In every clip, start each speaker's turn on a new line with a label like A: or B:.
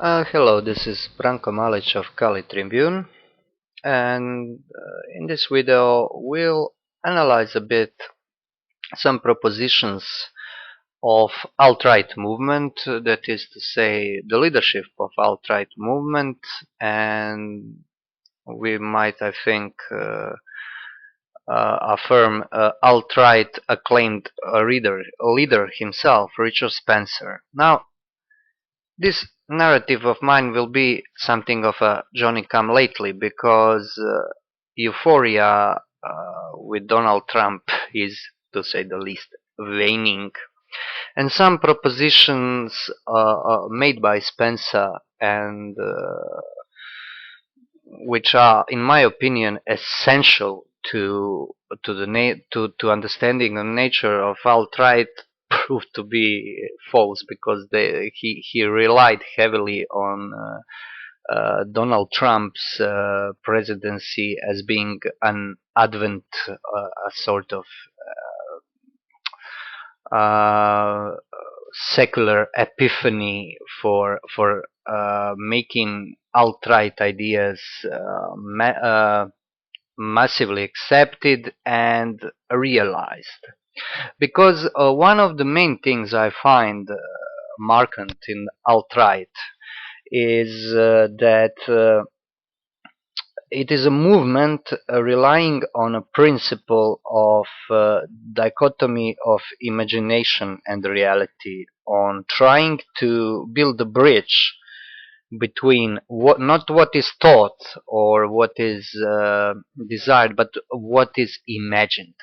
A: Hello, this is Branko Malic of Tribune, and in this video we'll analyze a bit some propositions of alt-right movement, that is to say the leadership of alt-right movement, and we might, I think, affirm alt-right acclaimed leader himself, Richard Spencer. Now, this narrative of mine will be something of a Johnny-come-lately, because euphoria with Donald Trump is, to say the least, waning. And some propositions made by Spencer, and which are, in my opinion, essential to understanding the nature of alt-right, proved to be false, because he relied heavily on Donald Trump's presidency as being an advent, a sort of secular epiphany for making alt-right ideas massively accepted and realized. Because one of the main things I find markant in alt-right is that it is a movement relying on a principle of dichotomy of imagination and reality, on trying to build a bridge between not what is thought or what is desired, but what is imagined,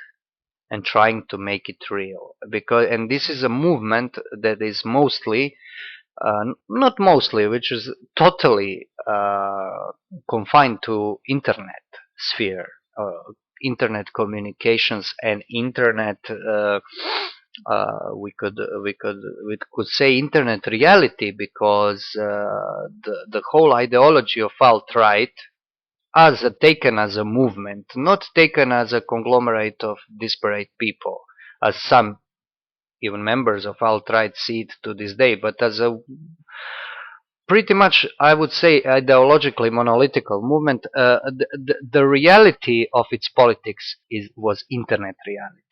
A: and trying to make it real. And this is a movement that is mostly, not mostly, which is totally confined to internet sphere, internet communications, and internet. We could say internet reality, because the whole ideology of alt-right, as taken as a movement, not taken as a conglomerate of disparate people, as some even members of alt-right see it to this day, but as a pretty much, I would say, ideologically monolithical movement. The reality of its politics was internet reality.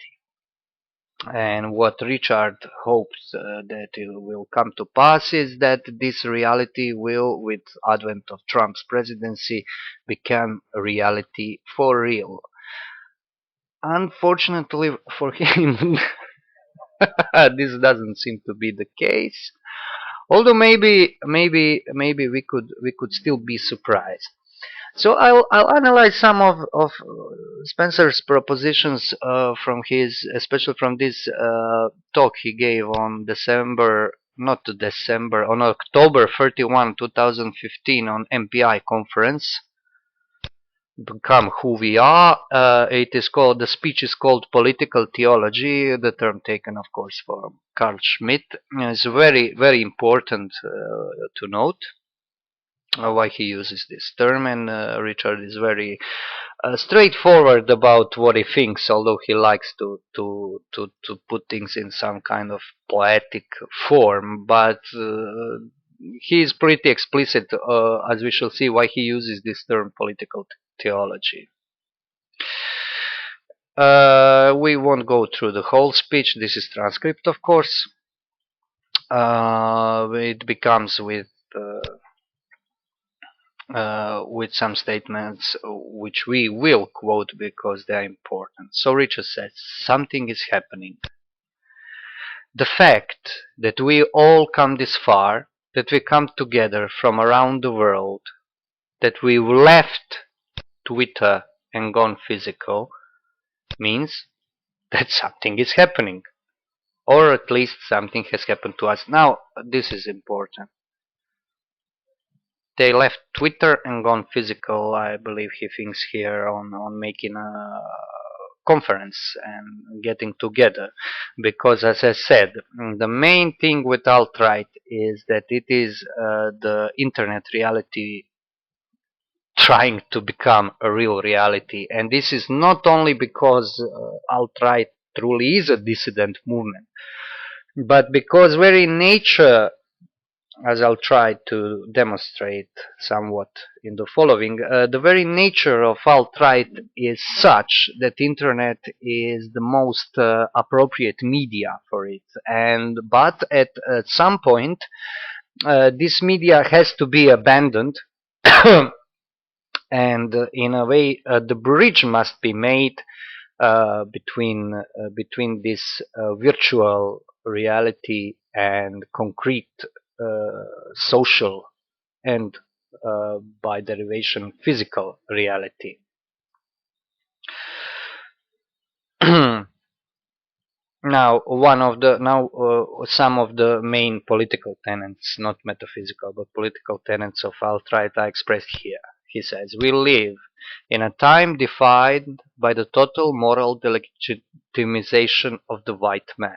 A: And what Richard hopes that it will come to pass is that this reality will, with advent of Trump's presidency, become a reality for real. Unfortunately for him, this doesn't seem to be the case. Although maybe we could still be surprised. So I'll analyze some of Spencer's propositions from his, especially from this talk he gave on on October 31, 2015, on MPI conference. Become who we are. The speech is called Political Theology, the term taken, of course, from Carl Schmitt. It's very, very important to note why he uses this term, and Richard is very straightforward about what he thinks, although he likes to put things in some kind of poetic form, but he is pretty explicit, as we shall see, why he uses this term political theology. We won't go through the whole speech. This is transcript, of course. It becomes with some statements which we will quote because they are important. So Richard says, something is happening. The fact that we all come this far, that we come together from around the world, that we left Twitter and gone physical, means that something is happening. Or at least something has happened to us. Now, this is important. They left Twitter and gone physical. I believe he thinks here on making a conference and getting together, because, as I said, the main thing with alt-right is that it is the internet reality trying to become a real reality. And this is not only because alt-right truly is a dissident movement, but because very nature as I'll try to demonstrate somewhat in the following. The very nature of alt-right is such that internet is the most appropriate media for it, and but at some point this media has to be abandoned, and in a way the bridge must be made between this virtual reality and concrete social and by derivation physical reality. Some of the main political tenets, not metaphysical, but political tenets of alt-right are expressed here. He says, we live in a time defined by the total moral delegitimization of the white man.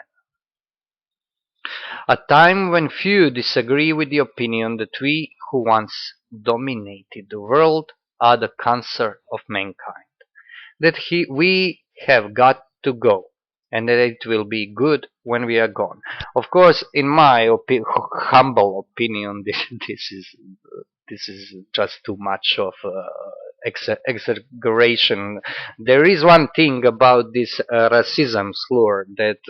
A: A time when few disagree with the opinion that we who once dominated the world are the cancer of mankind, that we have got to go, and that it will be good when we are gone. Of course, in my humble opinion, this is just too much of exaggeration. There is one thing about this racism slur that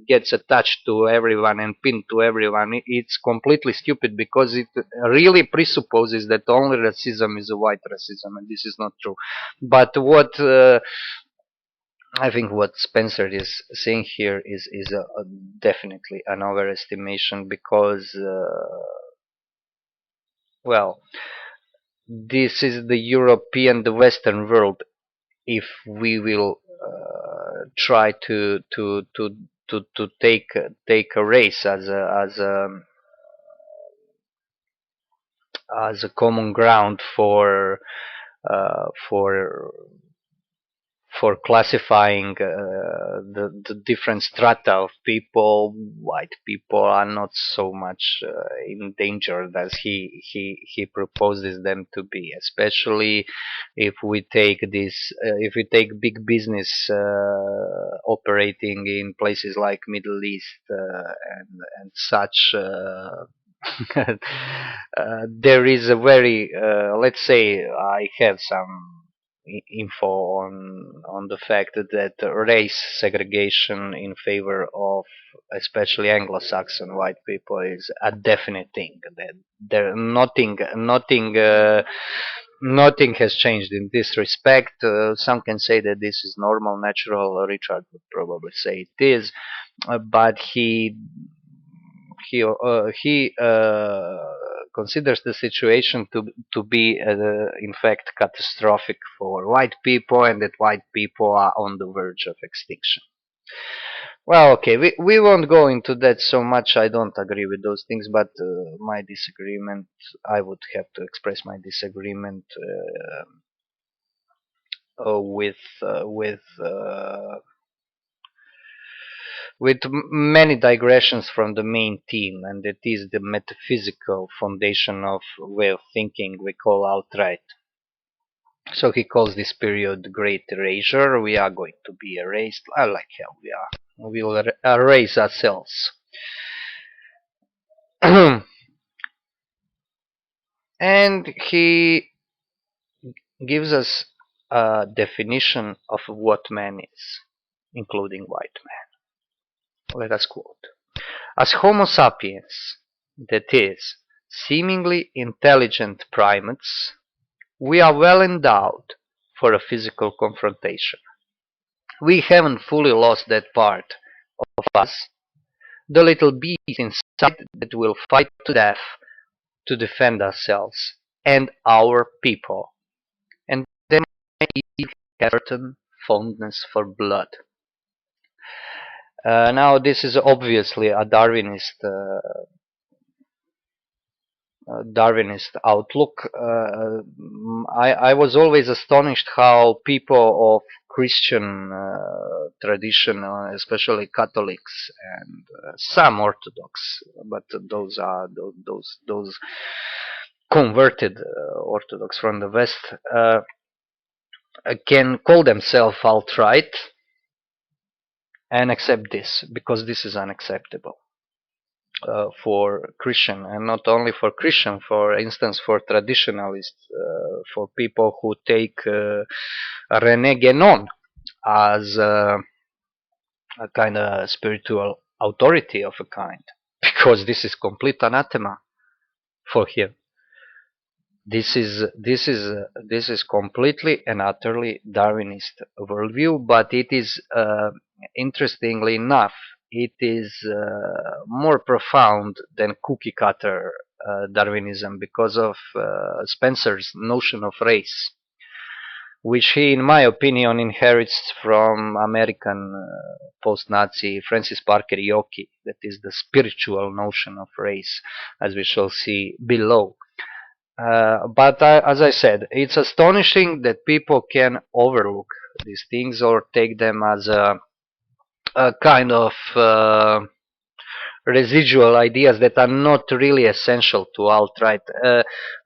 A: gets attached to everyone and pinned to everyone. It's completely stupid because it really presupposes that only racism is a white racism, and this is not true. But what I think what Spencer is saying here is definitely an overestimation because, well, this is the European, the Western world. If we will try to take a race as a common ground uh, for for classifying the different strata of people, white people are not so much endangered as he proposes them to be. Especially if we take if we take big business operating in places like Middle East and such. There is a very, let's say, I have some info on the fact that race segregation in favor of especially Anglo-Saxon white people is a definite thing. That there nothing has changed in this respect. Some can say that this is normal, natural. Richard would probably say it is, but he considers the situation to be in fact catastrophic for white people, and that white people are on the verge of extinction. Well, okay, we won't go into that so much. I don't agree with those things, but my disagreement, I would have to express my disagreement with many digressions from the main theme, and it is the metaphysical foundation of way of thinking we call alt-right. So he calls this period the Great Erasure. We are going to be erased. I like hell we are. We will erase ourselves. And he gives us a definition of what man is, including white man. Let us quote. As Homo sapiens, that is, seemingly intelligent primates, we are well endowed for a physical confrontation. We haven't fully lost that part of us, the little beast inside that will fight to death to defend ourselves and our people, and there may be a certain fondness for blood. Now, this is obviously a Darwinist outlook. I was always astonished how people of Christian tradition, especially Catholics and some Orthodox, but those are those converted Orthodox from the West, can call themselves alt-right and accept this, because this is unacceptable. for Christian, and not only for Christian, for instance, for traditionalists, for people who take René Guénon as a kind of spiritual authority of a kind, because this is complete anathema for him. This is completely and utterly Darwinist worldview, but it is interestingly enough, it is more profound than cookie cutter Darwinism because of Spencer's notion of race, which he, in my opinion, inherits from American post-Nazi Francis Parker Yockey, that is the spiritual notion of race, as we shall see below. But as I said, it's astonishing that people can overlook these things or take them as a kind of residual ideas that are not really essential to alt-right.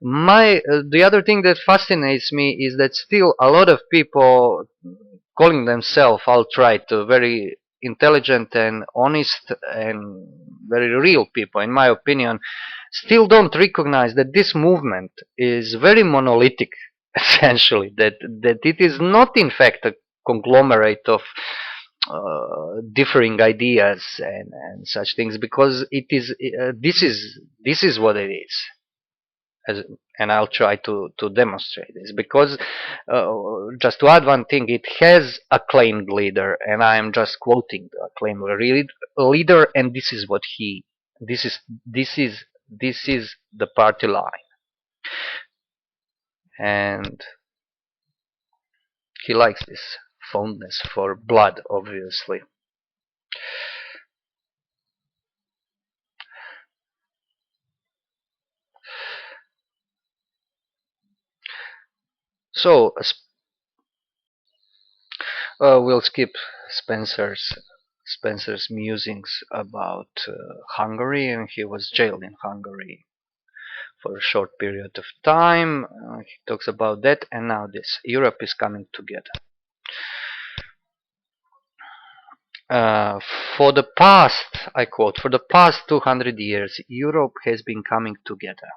A: The other thing that fascinates me is that still a lot of people calling themselves alt-right, very intelligent and honest and very real people, in my opinion, still don't recognize that this movement is very monolithic, essentially, that it is not in fact a conglomerate of differing ideas and such things, because it is this is what it is. And I'll try to demonstrate this, because just to add one thing, it has acclaimed leader, and I am just quoting the acclaimed leader, and this is what he this is the party line, and he likes this fondness for blood, obviously. So we'll skip Spencer's musings about Hungary, and he was jailed in Hungary for a short period of time. He talks about that, and now this Europe is coming together. For the past, I quote, for the past 200 years, Europe has been coming together.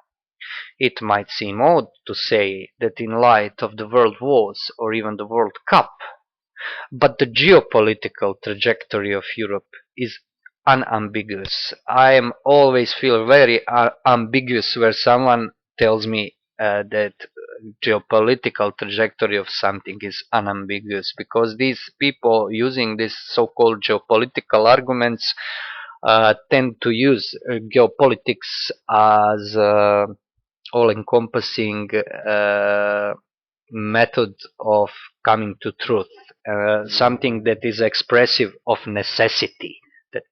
A: It might seem odd to say that in light of the world wars or even the World Cup, but the geopolitical trajectory of Europe is unambiguous. I always feel very ambiguous where someone tells me that geopolitical trajectory of something is unambiguous, because these people using these so-called geopolitical arguments tend to use geopolitics as all-encompassing method of coming to truth, something that is expressive of necessity, that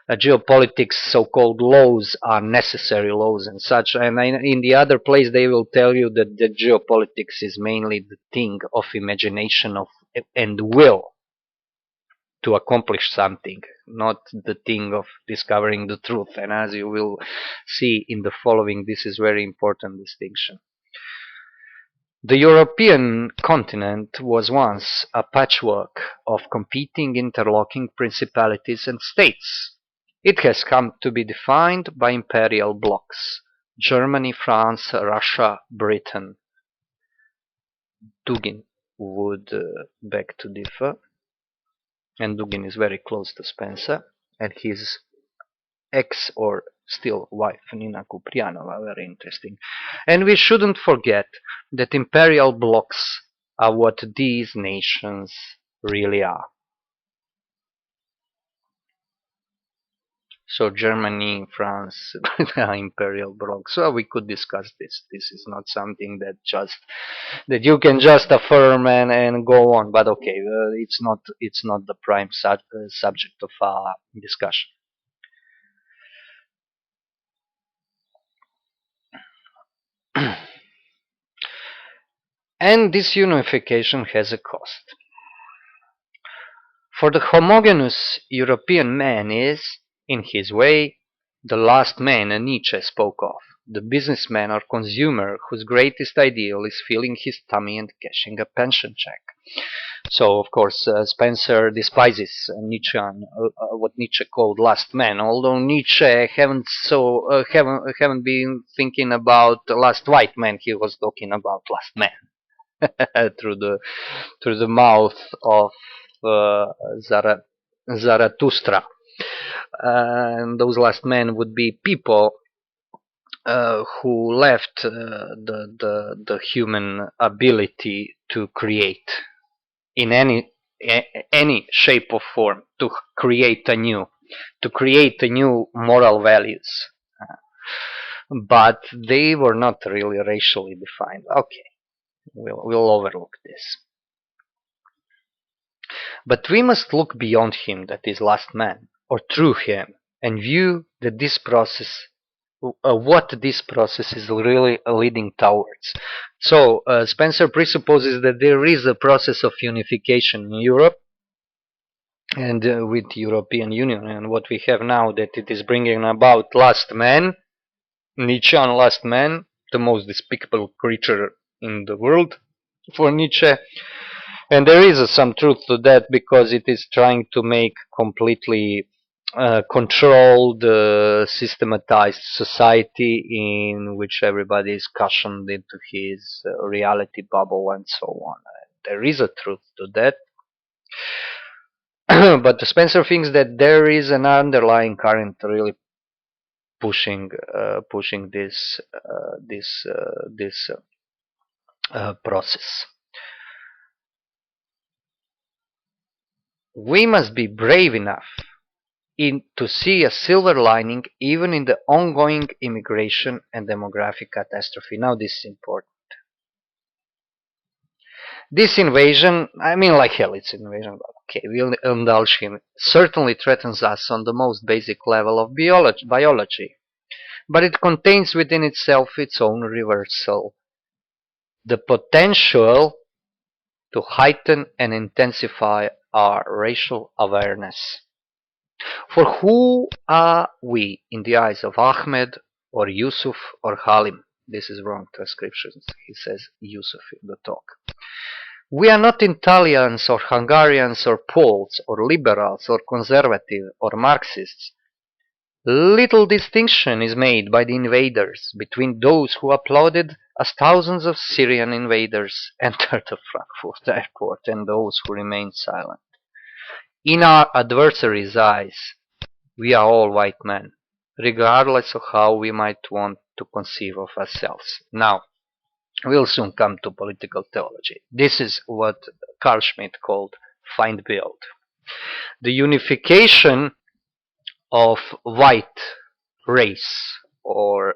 A: geopolitics so-called laws are necessary laws and such, and in the other place they will tell you that the geopolitics is mainly the thing of imagination of and will to accomplish something, not the thing of discovering the truth. And as you will see in the following, this is very important distinction. The European continent was once a patchwork of competing interlocking principalities and states. It has come to be defined by imperial blocs: Germany, France, Russia, Britain. Dugin would beg to differ, and Dugin is very close to Spencer, and his ex or still wife Nina Kuprianova, very interesting. And we shouldn't forget that imperial blocs are what these nations really are. So Germany, France are imperial blocs. So we could discuss this. This is not something that you can just affirm and go on. But okay, it's not the prime subject of our discussion. And this unification has a cost. For the homogeneous European man is, in his way, the last man Nietzsche spoke of, the businessman or consumer whose greatest ideal is filling his tummy and cashing a pension check. So, of course, Spencer despises Nietzsche, what Nietzsche called last man. Although Nietzsche haven't been thinking about the last white man, he was talking about last man through the mouth of Zarathustra. And those last men would be people who left the human ability to create in any shape or form, to create a new moral values, but they were not really racially defined. Okay, we'll overlook this. But we must look beyond him, that is last man, or through him, and view that this process, what this process is really leading towards. So Spencer presupposes that there is a process of unification in Europe and with European Union, and what we have now, that it is bringing about last man, Nietzschean last man, the most despicable creature in the world for Nietzsche. And there is some truth to that, because it is trying to make completely controlled, systematized society in which everybody is cushioned into his reality bubble and so on. There is a truth to that. But Spencer thinks that there is an underlying current really pushing this process. We must be brave enough to see a silver lining even in the ongoing immigration and demographic catastrophe. Now this is important. This invasion, I mean like hell it's an invasion, but okay, we'll indulge him, certainly threatens us on the most basic level of biology. But it contains within itself its own reversal, the potential to heighten and intensify our racial awareness. For who are we in the eyes of Ahmed or Yusuf or Halim? This is wrong transcriptions. He says Yusuf in the talk. We are not Italians or Hungarians or Poles or liberals or conservative or Marxists. Little distinction is made by the invaders between those who applauded as thousands of Syrian invaders entered the Frankfurt airport and those who remained silent. In our adversaries' eyes, we are all white men, regardless of how we might want to conceive of ourselves. Now, we'll soon come to political theology. This is what Carl Schmitt called Feindbild. The unification of white race, or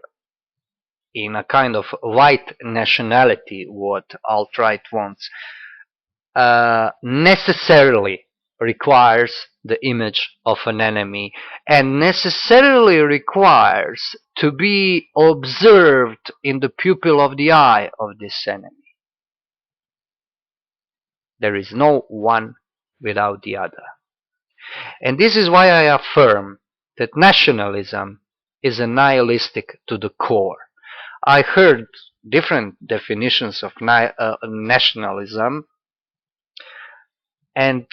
A: in a kind of white nationality, what alt-right wants, necessarily requires the image of an enemy, and necessarily requires to be observed in the pupil of the eye of this enemy. There is no one without the other. And this is why I affirm that nationalism is a nihilistic to the core. I heard different definitions of nationalism, and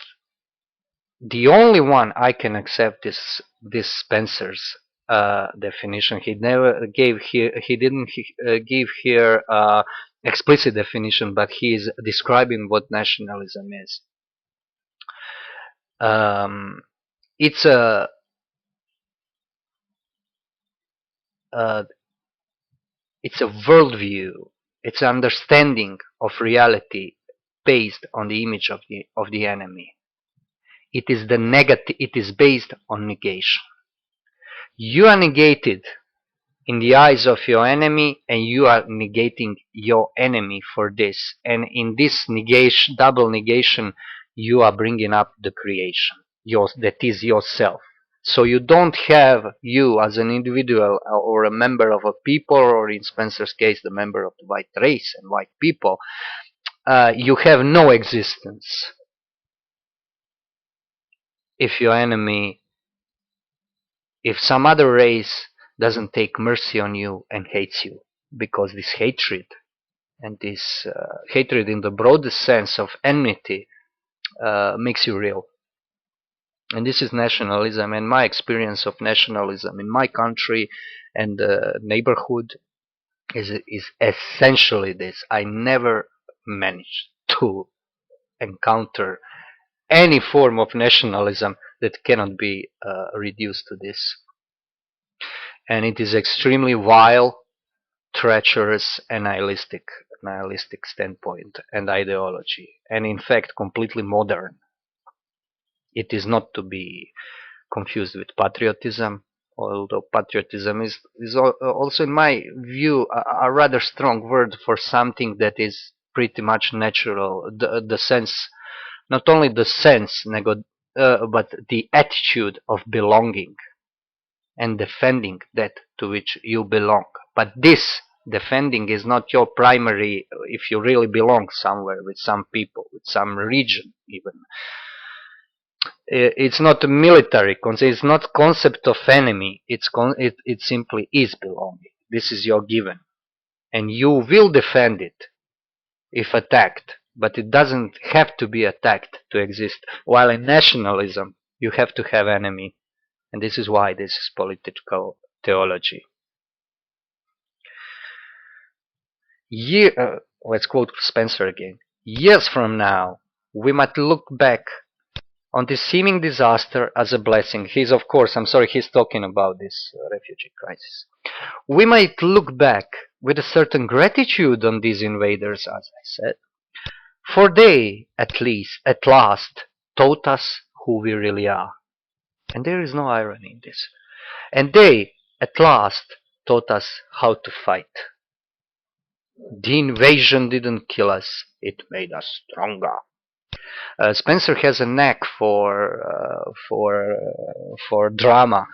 A: the only one I can accept is this Spencer's definition. He never gave here. He didn't give here explicit definition, but he is describing what nationalism is. It's a worldview. It's an understanding of reality based on the image of the enemy. It is the negative. It is based on negation. You are negated in the eyes of your enemy, and you are negating your enemy for this. And in this negation, double negation, you are bringing up the creation, that is yourself. So you don't have you as an individual or a member of a people, or in Spencer's case, the member of the white race and white people. You have no existence if your enemy, if some other race doesn't take mercy on you and hates you, because this hatred, and this hatred in the broadest sense of enmity, makes you real. And this is nationalism, and my experience of nationalism in my country and the neighborhood is essentially this. I never managed to encounter any form of nationalism that cannot be reduced to this. And it is extremely vile, treacherous, and nihilistic standpoint and ideology, and in fact completely modern. It is not to be confused with patriotism, although patriotism is also, in my view, a rather strong word for something that is pretty much natural. The sense, not only the sense, but the attitude of belonging and defending that to which you belong. But this defending is not your primary, if you really belong somewhere with some people, with some region even. It's not a military concept, it's not concept of enemy, it simply is belonging. This is your given. And you will defend it if attacked, but it doesn't have to be attacked to exist. While in nationalism, you have to have enemy. And this is why this is political theology. Let's quote Spencer again. Years from now, we might look back on this seeming disaster as a blessing. He's talking about this refugee crisis. We might look back with a certain gratitude on these invaders, as I said, for they, at last, taught us who we really are. And there is no irony in this. And they, at last, taught us how to fight. The invasion didn't kill us, it made us stronger. Spencer has a knack for drama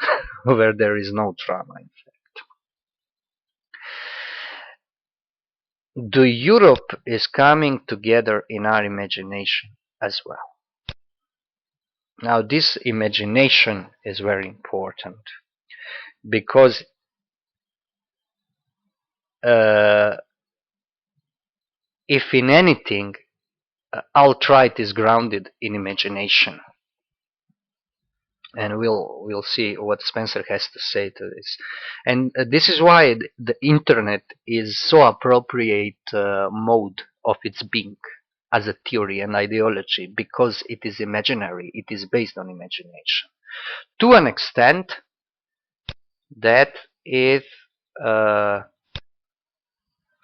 A: where there is no drama, in fact. The Europe is coming together in our imagination as well. Now, this imagination is very important because if in anything, alt-right is grounded in imagination. And we'll see what Spencer has to say to this. And this is why the internet is so appropriate mode of its being as a theory and ideology, because it is imaginary, it is based on imagination. To an extent that if,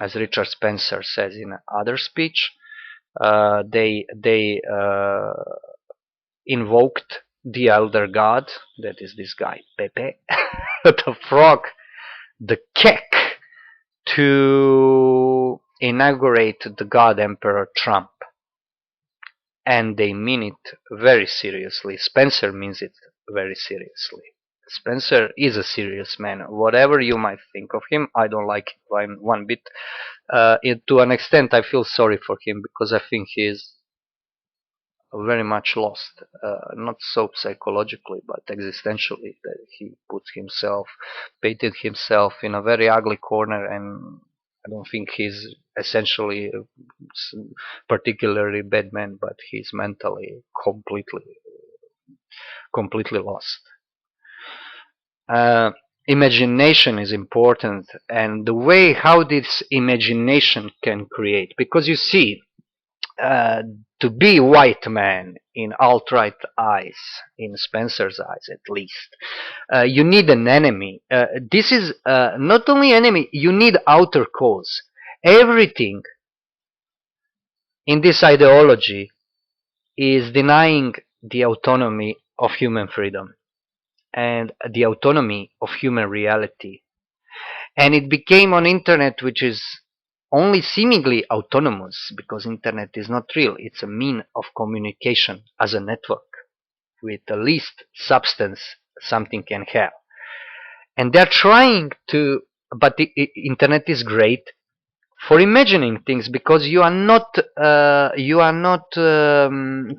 A: as Richard Spencer says in another speech, they invoked the elder god, that is this guy Pepe, the frog, the kek, to inaugurate the god emperor Trump. And they mean it very seriously. Spencer means it very seriously. Spencer is a serious man. Whatever you might think of him, I don't like him one bit. To an extent, I feel sorry for him because I think he is very much lost. Not so psychologically, but existentially. That he painted himself in a very ugly corner, and I don't think he's essentially a particularly bad man, but he's mentally completely lost. Imagination is important, and the way how this imagination can create, because you see, to be white man in alt-right eyes, in Spencer's eyes at least, you need an enemy. This is not only enemy, you need outer cause. Everything in this ideology is denying the autonomy of human freedom and the autonomy of human reality. And it became an internet which is only seemingly autonomous, because internet is not real. It's a mean of communication as a network with the least substance something can have. And they're trying to, but the internet is great for imagining things, because you are not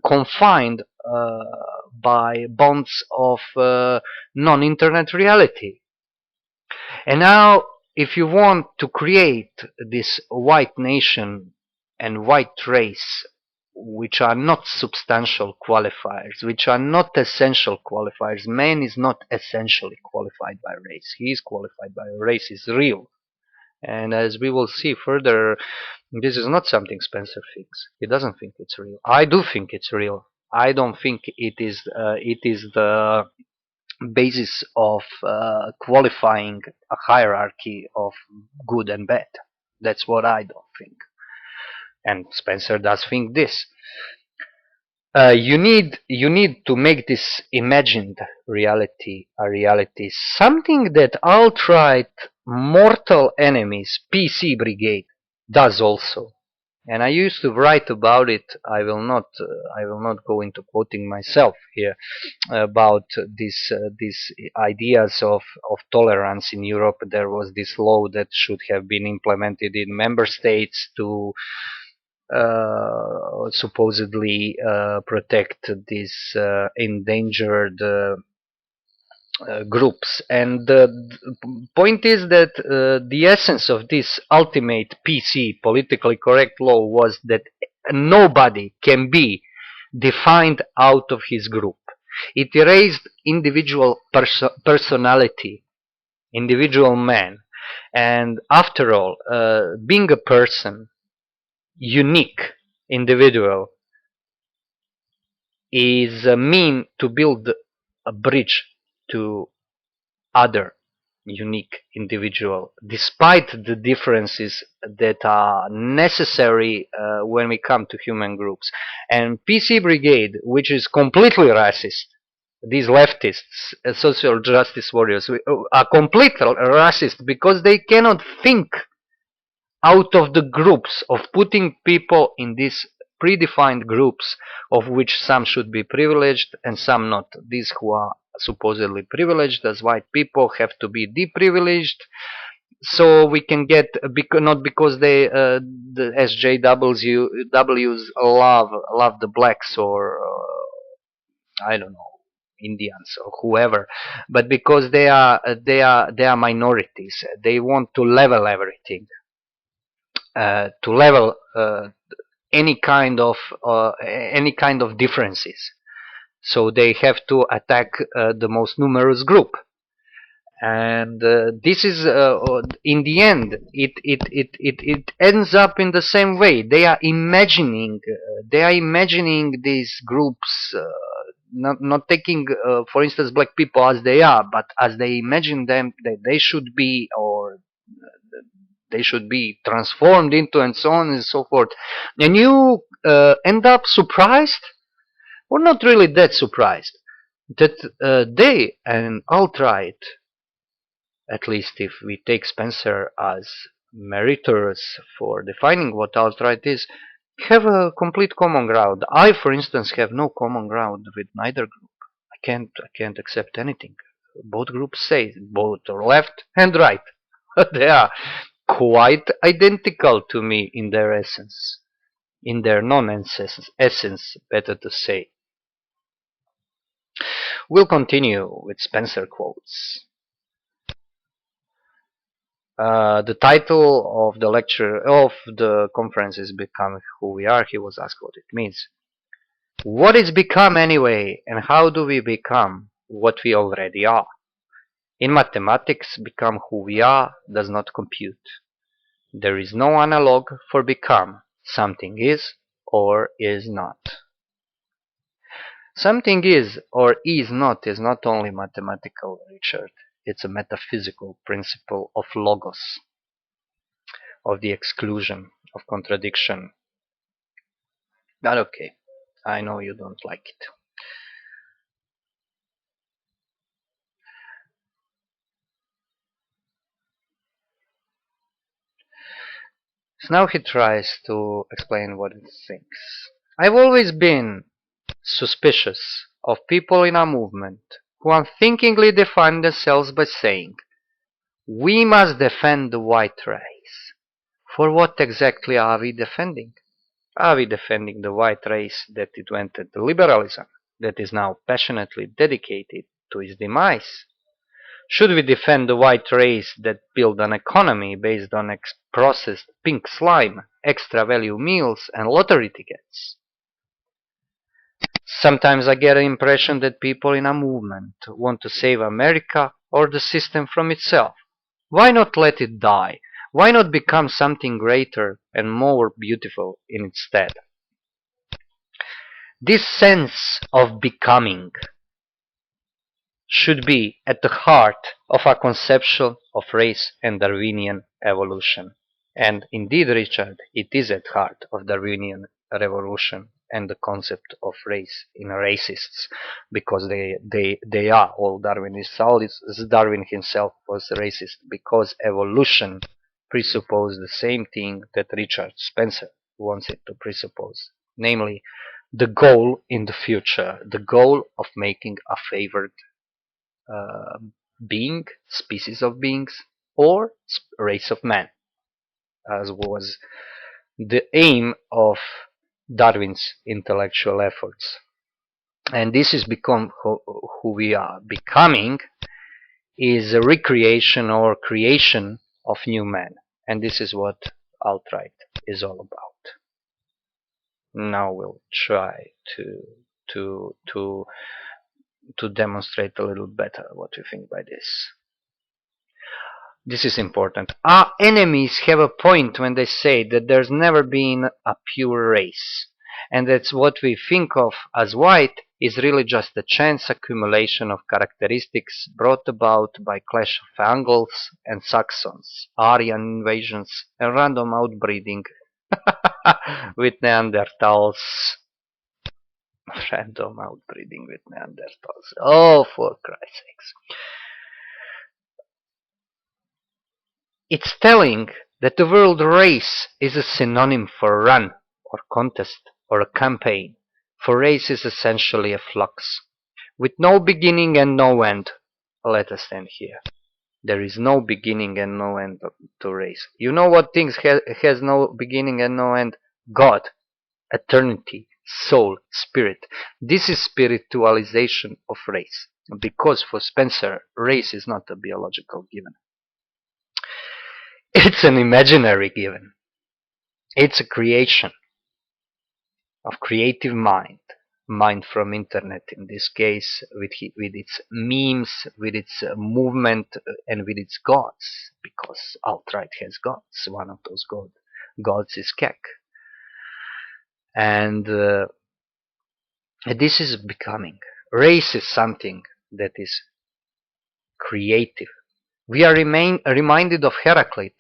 A: confined by bonds of non-internet reality. And now, if you want to create this white nation and white race which are not substantial qualifiers, which are not essential qualifiers. Man is not essentially qualified by race. He is qualified by race, is real. And as we will see further, this is not something Spencer thinks. He doesn't think it's real. I do think it's real. I don't think it is. It is the basis of qualifying a hierarchy of good and bad. That's what I don't think. And Spencer does think this. You need to make this imagined reality a reality, something that outright mortal enemies PC Brigade does also. And I used to write about it. I will not go into quoting myself here about these ideas of tolerance in Europe. There was this law that should have been implemented in member states to supposedly protect these endangered groups. And the point is that the essence of this ultimate PC, politically correct law, was that nobody can be defined out of his group. It erased individual personality, individual man. And after all, being a person, unique individual, is a mean to build a bridge to other unique individual, despite the differences that are necessary when we come to human groups. And PC Brigade, which is completely racist, these leftists, social justice warriors, are completely racist because they cannot think out of the groups, of putting people in these predefined groups, of which some should be privileged and some not. These who are supposedly privileged as white people have to be deprivileged, so we can get, not because the SJWs love the blacks, or I don't know, Indians or whoever, but because they are minorities. They want to level everything, to level any kind of differences. So they have to attack the most numerous group, and this is in the end it ends up in the same way. They are imagining these groups, not taking for instance black people as they are, but as they imagine them that they should be, or they should be transformed into, and so on and so forth. And you end up surprised, or not really that surprised, that they and alt-right, at least if we take Spencer as meritorious for defining what alt-right is, have a complete common ground. I, for instance, have no common ground with neither group. I can't accept anything. Both groups say, both left and right. They are quite identical to me in their essence, in their non-essence, better to say. We'll continue with Spencer quotes. The title of the lecture, of the conference, is Become Who We Are. He was asked what it means. What is become anyway, and how do we become what we already are? In mathematics, become who we are does not compute. There is no analog for become. Something is or is not. Something is or is not only mathematical, Richard. It's a metaphysical principle of logos, of the exclusion, of contradiction. But okay, I know you don't like it. So now he tries to explain what he thinks. I've always been suspicious of people in our movement who unthinkingly define themselves by saying, we must defend the white race. For what exactly are we defending? Are we defending the white race that invented liberalism, that is now passionately dedicated to its demise? Should we defend the white race that built an economy based on processed pink slime, extra value meals, and lottery tickets? Sometimes I get the impression that people in a movement want to save America or the system from itself. Why not let it die? Why not become something greater and more beautiful in its stead? This sense of becoming should be at the heart of our conception of race and Darwinian evolution. And indeed, Richard, it is at heart of Darwinian revolution and the concept of race in racists, because they are all Darwinists. All this, Darwin himself was racist because evolution presupposed the same thing that Richard Spencer wants it to presuppose, namely the goal in the future, the goal of making a favored uh, being, species of beings, or race of man, as was the aim of Darwin's intellectual efforts. And this is become who we are. Becoming is a recreation or creation of new man, and this is what alt-right is all about. Now we'll try to to to demonstrate a little better what we think by this. This is important. Our enemies have a point when they say that there's never been a pure race, and that what we think of as white is really just a chance accumulation of characteristics brought about by clash of Angles and Saxons, Aryan invasions, and random outbreeding with Neanderthals. Random outbreeding with Neanderthals. Oh, for Christ's sakes. It's telling that the word race is a synonym for a run, or contest, or a campaign, for race is essentially a flux, with no beginning and no end. Let us end here. There is no beginning and no end to race. You know what things has no beginning and no end? God, eternity, soul, spirit. This is spiritualization of race, because for Spencer, race is not a biological given. It's an imaginary given. It's a creation of creative mind from internet in this case, with its memes, with its movement, and with its gods, because alt-right has gods. One of those gods is Keck. And this is becoming. Race is something that is creative. We are reminded of Heraclit,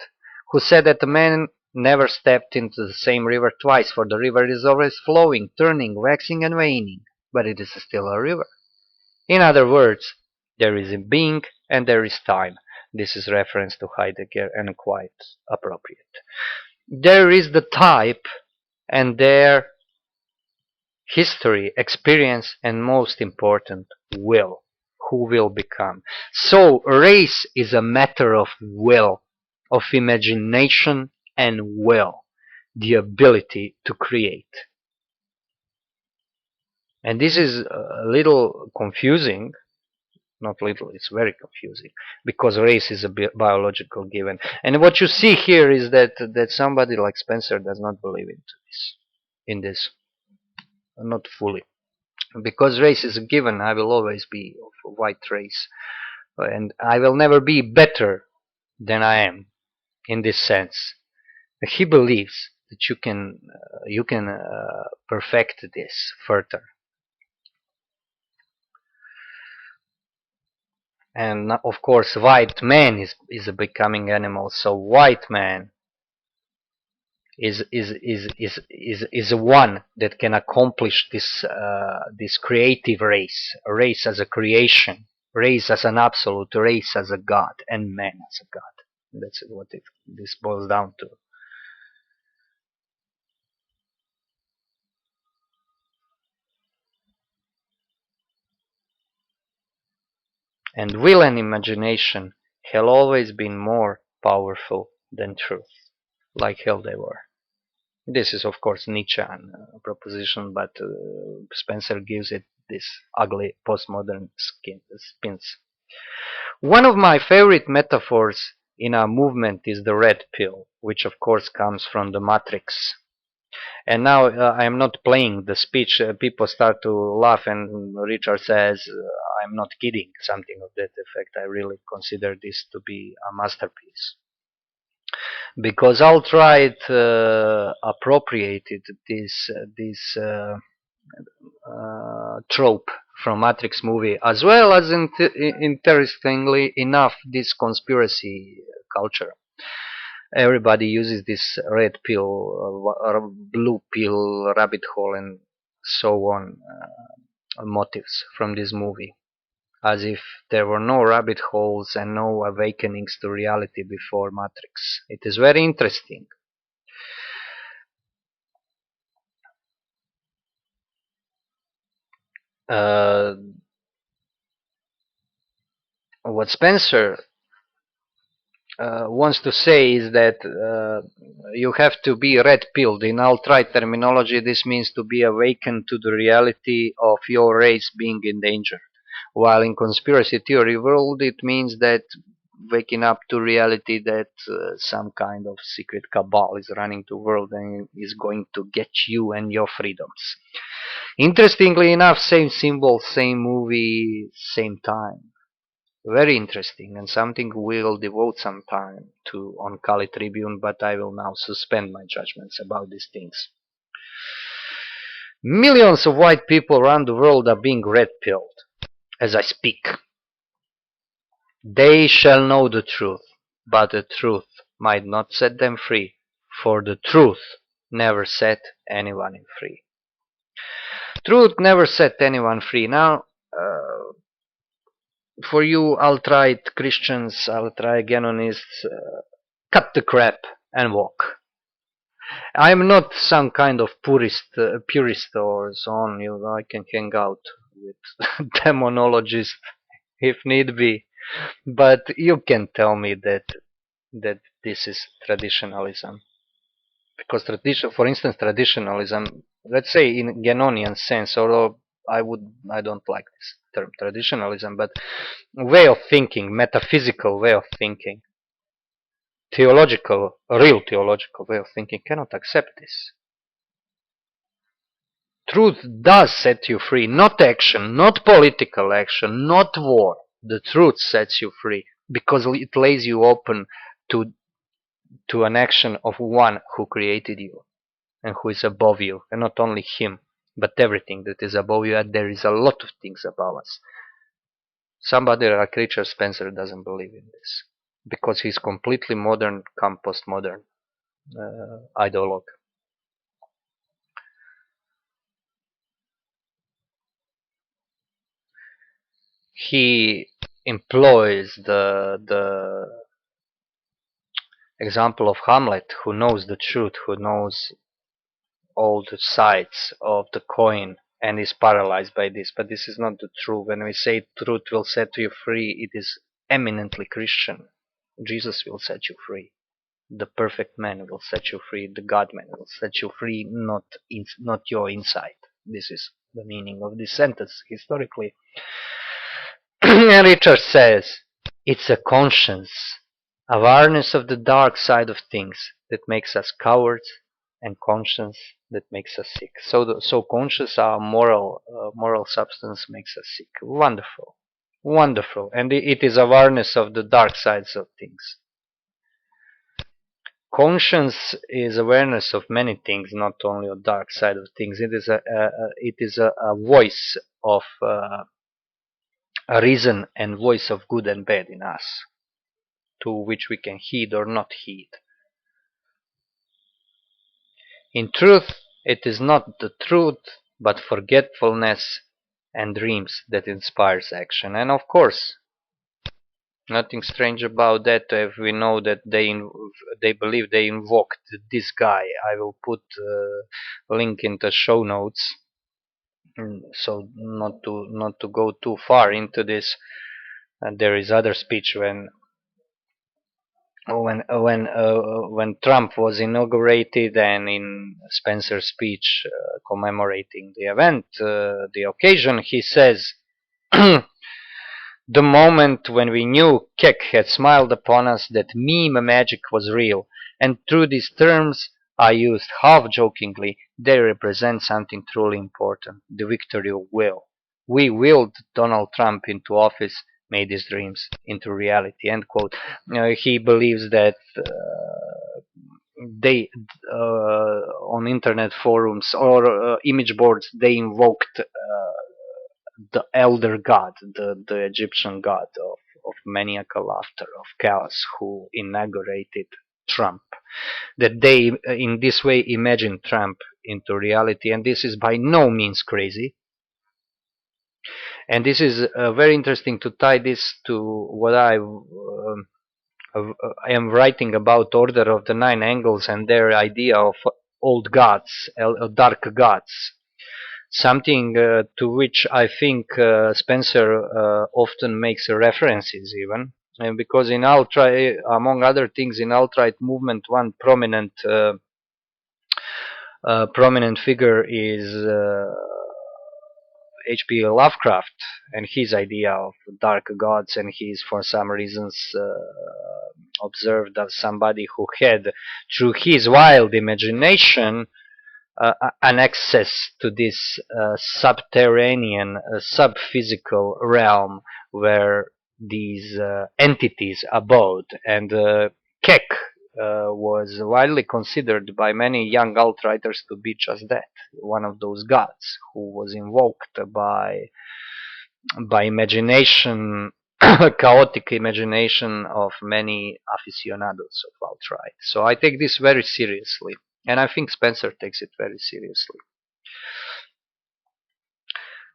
A: who said that a man never stepped into the same river twice, for the river is always flowing, turning, waxing, and waning, but it is still a river. In other words, there is a being and there is time. This is reference to Heidegger and quite appropriate. There is the type and their history, experience, and most important, will. Who will become. So race is a matter of will, of imagination and will, the ability to create. And this is a little confusing, not little, it's very confusing, because race is a biological given. And what you see here is that somebody like Spencer does not believe in this, not fully. Because race is a given, I will always be of a white race, and I will never be better than I am in this sense. He believes that you can perfect this further. And of course, white man is a becoming animal. So white man is a one that can accomplish this creative race, a race as a creation, race as an absolute, race as a god, and man as a god. That's what this boils down to. And will and imagination have always been more powerful than truth, like hell they were. This is, of course, Nietzschean proposition, but Spencer gives it this ugly postmodern spins. One of my favorite metaphors in our movement is the red pill, which of course comes from the Matrix. And now I am not playing the speech. People start to laugh, and Richard says, "I'm not kidding." Something of that effect. I really consider this to be a masterpiece because alt-right appropriated this trope from Matrix movie, as well as interestingly enough, this conspiracy culture. Everybody uses this red pill, blue pill, rabbit hole, and so on motives from this movie, as if there were no rabbit holes and no awakenings to reality before Matrix. It is very interesting. Uh, what Spencer wants to say is that you have to be red pilled. In alt-right terminology, this means to be awakened to the reality of your race being endangered. While in conspiracy theory world, it means that waking up to reality that some kind of secret cabal is running the world and is going to get you and your freedoms. Interestingly enough, same symbol, same movie, same time. Very interesting, and something we'll devote some time to on Kali Tribune, but I will now suspend my judgments about these things. Millions of white people around the world are being red-pilled as I speak. They shall know the truth, but the truth might not set them free, for the truth never set anyone free. Truth never set anyone free. Now, for you alt-right Christians, alt-right Genonists, cut the crap and walk. I'm not some kind of purist or so on. I can hang out with demonologists if need be, but you can tell me that this is traditionalism. Because for instance, traditionalism, let's say in Genonian sense, although I don't like this term traditionalism, but way of thinking, metaphysical way of thinking, real theological way of thinking cannot accept this. Truth does set you free, not action, not political action, not war. The truth sets you free because it lays you open to an action of one who created you and who is above you, and not only him, but everything that is above you, and there is a lot of things above us. Somebody like Richard Spencer doesn't believe in this, because he's completely modern, come postmodern ideologue. He employs the example of Hamlet, who knows the truth, who knows all the sides of the coin and is paralyzed by this. But this is not the truth. When we say truth will set you free, it is eminently Christian. Jesus will set you free. The perfect man will set you free. The God-man will set you free, not your inside. This is the meaning of this sentence historically. And Richard says, it's a conscience, awareness of the dark side of things that makes us cowards, and conscience that makes us sick. So conscious, our moral substance makes us sick. Wonderful, wonderful, and it is awareness of the dark sides of things. Conscience is awareness of many things, not only of dark side of things. It is a voice of a reason and voice of good and bad in us, to which we can heed or not heed. In truth, it is not the truth, but forgetfulness and dreams that inspires action. And of course, nothing strange about that if we know that they believe they invoked this guy. I will put a link in the show notes, so not to go too far into this. There is other speech when Trump was inaugurated, and in Spencer's speech commemorating the event, the occasion, he says, the moment when we knew Keck had smiled upon us that meme magic was real, and through these terms I used half jokingly, they represent something truly important, the victory of will. We willed Donald Trump into office, made his dreams into reality. End quote. He believes that they on internet forums or image boards they invoked the elder god, the Egyptian god of maniacal laughter, of chaos, who inaugurated Trump. That they, in this way, imagine Trump into reality, and this is by no means crazy. And this is very interesting to tie this to what I am writing about Order of the Nine Angles and their idea of old gods, dark gods. Something to which I think Spencer often makes references even. And because in alt-right, among other things, in alt-right movement, one prominent figure is H.P. Lovecraft and his idea of dark gods, and he's for some reasons observed as somebody who had, through his wild imagination, an access to this subterranean, sub-physical realm where these entities abode. And Keck was widely considered by many young alt-writers to be just that, one of those gods who was invoked by imagination, chaotic imagination of many aficionados of alt-right. So I take this very seriously, and I think Spencer takes it very seriously.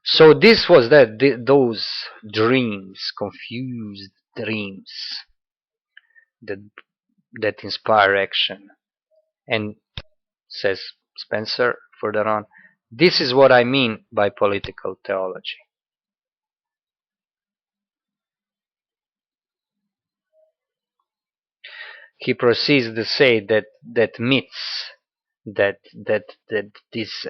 A: So this was those dreams, confused dreams that inspire action. And says Spencer further on, this is what I mean by political theology. He proceeds to say that myths, that these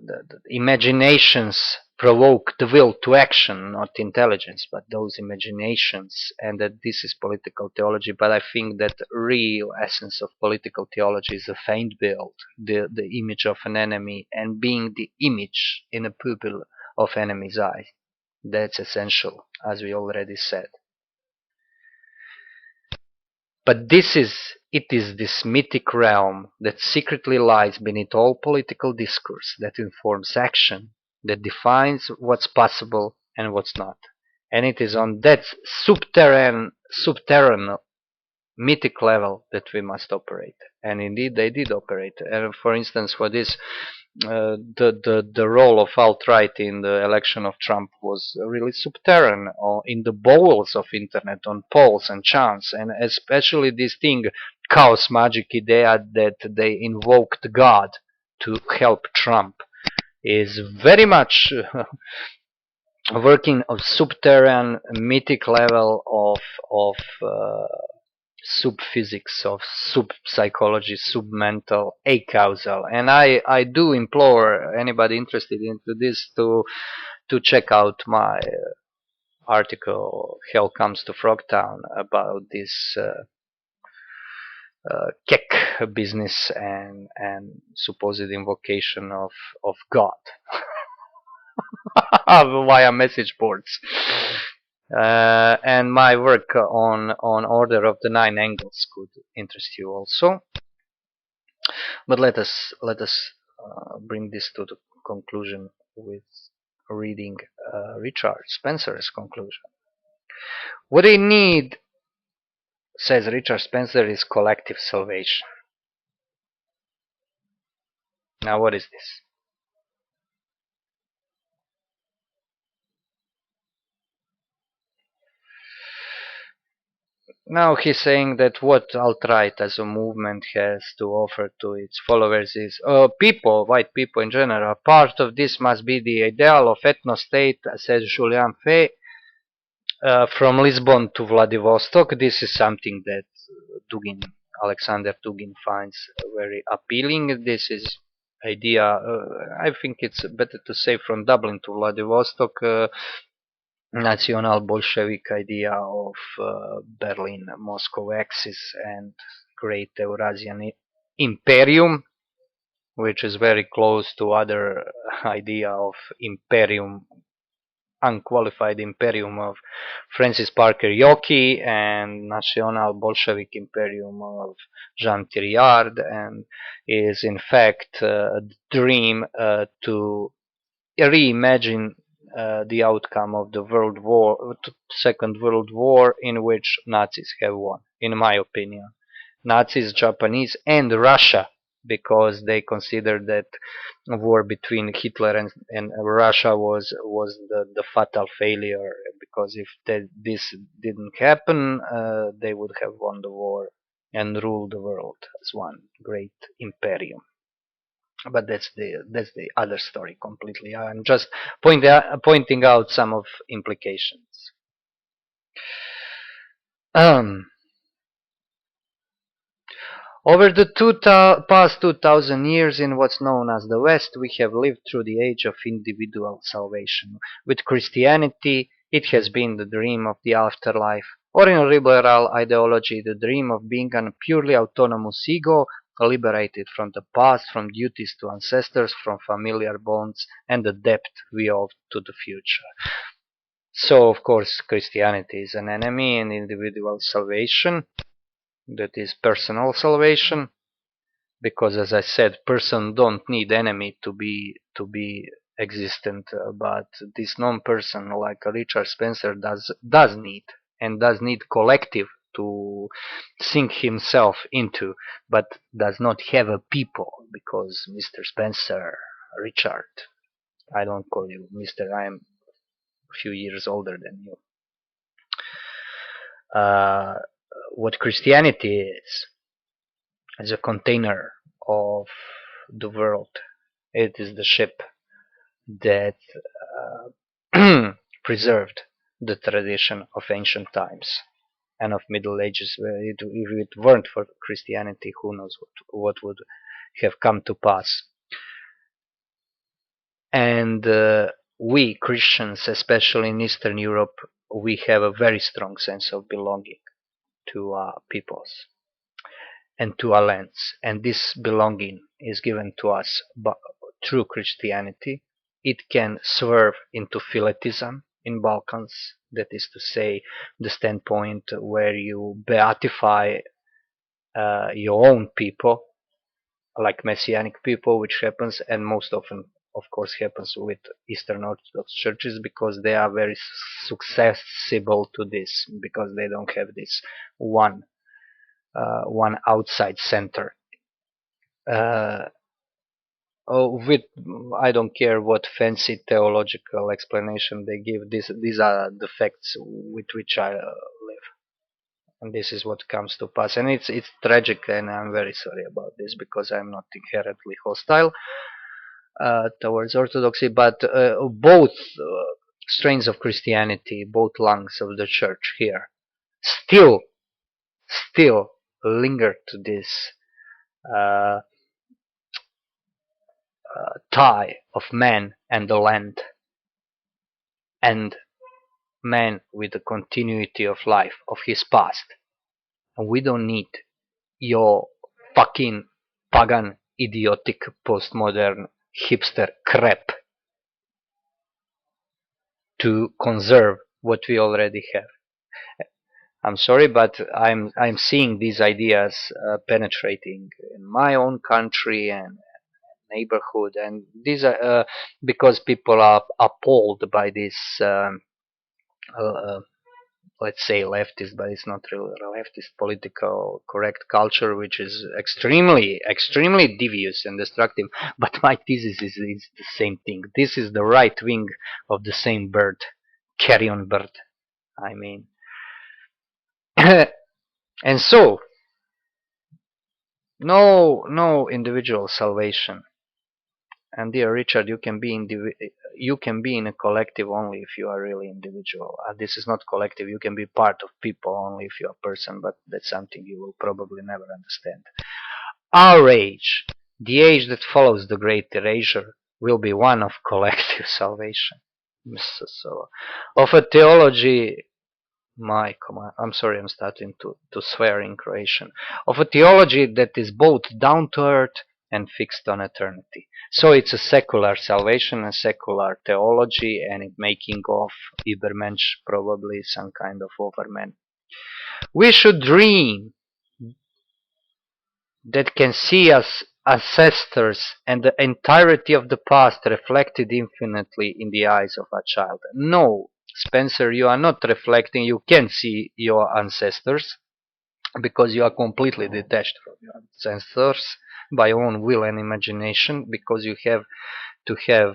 A: the imaginations provoke the will to action, not intelligence, but those imaginations, and that this is political theology. But I think that real essence of political theology is a faint build, the image of an enemy, and being the image in a pupil of enemy's eye. That's essential, as we already said. But it is this mythic realm that secretly lies beneath all political discourse, that informs action, that defines what's possible and what's not. And it is on that subterranean mythic level that we must operate. And indeed they did operate. And for instance, for this, the role of alt-right in the election of Trump was really subterranean, or in the bowels of internet, on polls and chance, and especially this thing, chaos magic idea that they invoked God to help Trump, is very much working on subterranean mythic level of sub-physics, of sub-psychology, sub-mental, acausal. And I do implore anybody interested into this to check out my article, Hell Comes to Frogtown, about this Keck business and supposed invocation of God via message boards. And my work on Order of the Nine Angles could interest you also. But let us bring this to the conclusion with reading Richard Spencer's conclusion. What they need, says Richard Spencer, is collective salvation. Now, what is this? Now he's saying that what alt-right as a movement has to offer to its followers is people, white people in general. A part of this must be the ideal of ethno-state, says Julian Fay. From Lisbon to Vladivostok, this is something that Alexander Dugin finds very appealing. This is idea, I think it's better to say from Dublin to Vladivostok, national Bolshevik idea of Berlin-Moscow axis, and great Eurasian imperium, which is very close to other idea of imperium, unqualified imperium of Francis Parker Yockey and National Bolshevik imperium of Jean Tirard, and is in fact a dream to reimagine the outcome of the Second World War, in which Nazis have won, in my opinion. Nazis, Japanese, and Russia, because they considered that war between Hitler and Russia was the fatal failure. Because if this didn't happen, they would have won the war and ruled the world as one great imperium. But that's the other story completely. I'm just pointing out some of implications. Over the past 2000 years in what's known as the West, we have lived through the age of individual salvation. With Christianity, it has been the dream of the afterlife, or in liberal ideology, the dream of being a purely autonomous ego, liberated from the past, from duties to ancestors, from familiar bonds, and the debt we owe to the future. So, of course, Christianity is an enemy in individual salvation, that is personal salvation, because, as I said, person don't need enemy to be existent, but this non-person, like Richard Spencer, does need collective to sink himself into, but does not have a people, because Mr. Spencer, Richard, I don't call you Mr. I am a few years older than you. What Christianity is a container of the world. It is the ship that preserved the tradition of ancient times and of Middle Ages. If it weren't for Christianity, who knows what would have come to pass. And we Christians, especially in Eastern Europe, we have a very strong sense of belonging to our peoples and to our lands. And this belonging is given to us through Christianity. It can swerve into Philetism in Balkans, that is to say, the standpoint where you beatify your own people, like Messianic people, which happens, and most often, of course, happens with Eastern Orthodox churches, because they are very susceptible to this, because they don't have this one outside center. With I don't care what fancy theological explanation they give. These are the facts with which I live, and this is what comes to pass. And it's tragic, and I'm very sorry about this, because I'm not inherently hostile towards Orthodoxy, but both strains of Christianity, both lungs of the church here, still linger to this tie of man and the land, and man with the continuity of life of his past. And we don't need your fucking pagan, idiotic, postmodern, hipster crap to conserve what we already have. I'm sorry, but I'm seeing these ideas penetrating in my own country and neighborhood, and these are because people are appalled by this let's say leftist, but it's not really leftist, political correct culture, which is extremely devious and destructive. But my thesis is the same thing. This is the right wing of the same bird. Carry on, bird. I mean, and so no individual salvation. And dear Richard, you can be in a collective only if you are really individual. This is not collective. You can be part of people only if you are a person, but that's something you will probably never understand. Our age, the age that follows the Great Erasure, will be one of collective salvation. So, of a theology I'm sorry, I'm starting to swear in Croatian. Of a theology that is both down to earth and fixed on eternity. So it's a secular salvation, a secular theology, and it making of Übermensch probably some kind of overman. We should dream that can see us ancestors and the entirety of the past reflected infinitely in the eyes of a child. No, Spencer, you are not reflecting, you can see your ancestors because you are completely detached from your ancestors by own will and imagination, because to have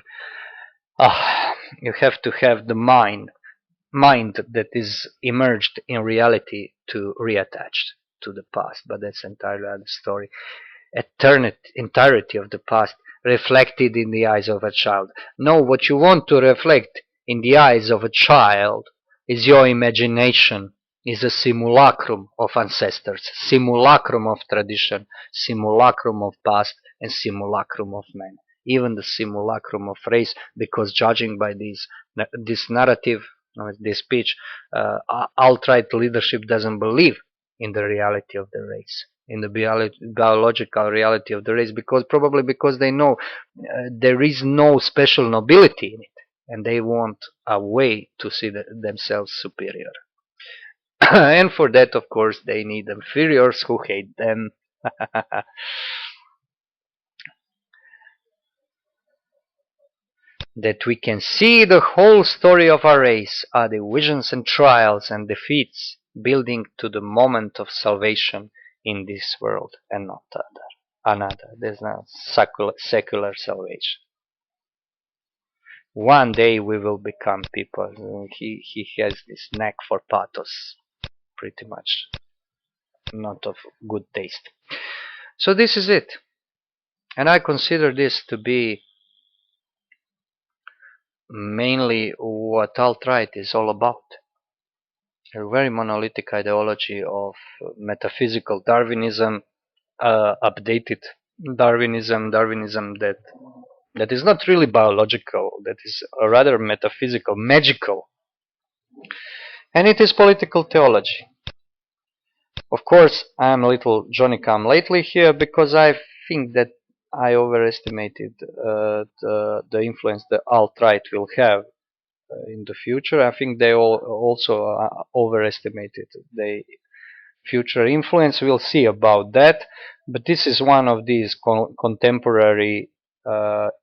A: you have to have the mind that is immersed in reality to reattach to the past, but that's entirely other story. Entirety of the past reflected in the eyes of a child. No, what you want to reflect in the eyes of a child is your imagination, is a simulacrum of ancestors, simulacrum of tradition, simulacrum of past, and simulacrum of man. Even the simulacrum of race, because judging by this narrative, this speech, alt-right leadership doesn't believe in the reality of the race, in the biological reality of the race, because they know there is no special nobility in it, and they want a way to see themselves superior. And for that, of course, they need inferiors who hate them. That we can see the whole story of our race are the visions and trials and defeats building to the moment of salvation in this world, and not another. There's no secular salvation. One day we will become people. He has this knack for pathos, pretty much not of good taste. So this is it, and I consider this to be mainly what alt-right is all about. A very monolithic ideology of metaphysical Darwinism, updated Darwinism that is not really biological, that is rather metaphysical, magical, and it is political theology. Of course, I am a little Johnny Come Lately here because I think that I overestimated the influence the alt-right will have in the future. I think they also overestimated the future influence. We'll see about that. But this is one of these contemporary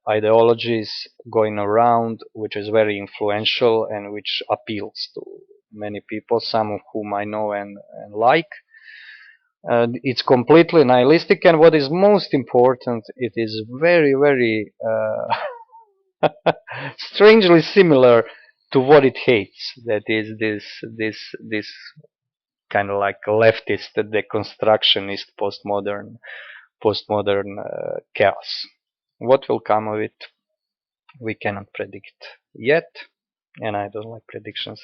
A: ideologies going around, which is very influential and which appeals to many people, some of whom I know and like. It's completely nihilistic, and what is most important, it is very, very strangely similar to what it hates. That is this kind of like leftist, deconstructionist, postmodern chaos. What will come of it, we cannot predict yet, and I don't like predictions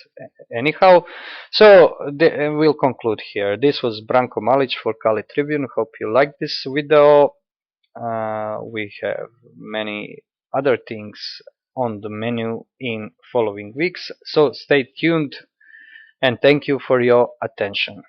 A: anyhow. So we'll conclude here. This was Branko Malic for Kali Tribune. Hope you liked this video. We have many other things on the menu in following weeks, so stay tuned and thank you for your attention.